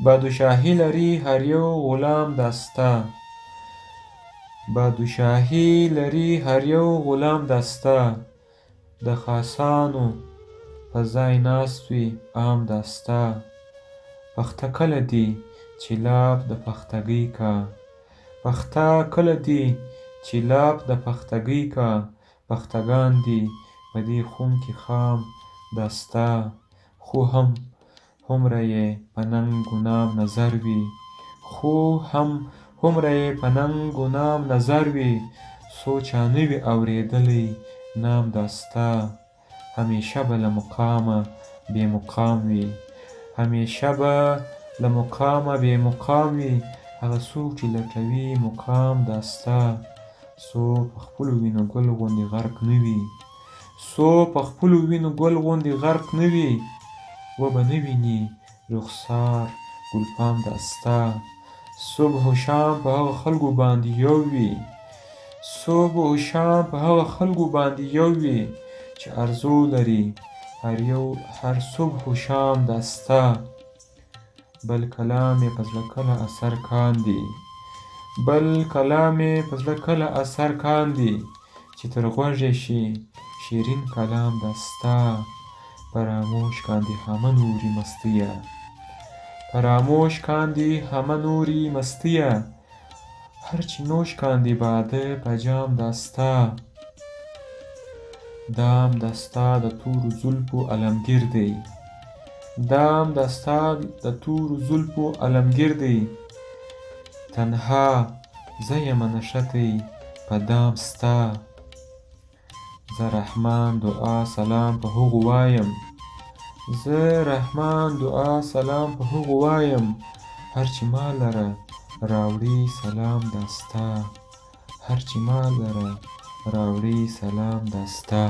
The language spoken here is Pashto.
بادشاهي لري هر یو غلام دسته. بادشاهي لري هر یو غلام دسته. د خاصانو په ځای ناست وي عام دسته. پخته کله دي چې لاپ د پختګۍ کا. پخته کله دي چې لاپ د پختګۍ کا. پختګان دي په دې خم کې خام دسته. خو هم هومره یې په ننګ و نام نظر وي. خو هم هومره یې په ننګ و نام نظر وي. څو چا نه وي اورېدلی نام دسته. همیشه به له مقامه بې مقام وي. همیشه به له مقامه بې مقام وي. هغه څوک چې لټوي مقام دسته. څوک په خپلو وینو ګل غوندې غرق نه وي. څوک په خپلو وینو ګل غوندې غرق نه وي. وبه نه ویني رخسار ګلفام دسته. صبح و شام په هغه خلکو باندې یو وي. صبح و شام په هغه خلکو باندې یو وي چې ارزو لري هر صبح و شام دسته. بل کلام یې په زړه کله اثر کاندي. بل کلام یې په زړه کله اثر کاندي چې تر غوږه شي شیرین کلام دسته. فراموش کاندی همه نوری مستیه. فراموش کاندی همه نوری مستیه. هرچی نوش کاندی باده په جام دسته. دام دسته د تورو زلفو علمگیر دی. دام دسته د تورو زلفو علمگیر دی. تنها زه یمه نښتی په دام سته. زه رحمان دعا سلام په هغو وایم. زه رحمان دعا سلام په هغو وایم. هر چې ما لره راوړي سلام دسته. هر چې ما لره راوړي سلام دسته.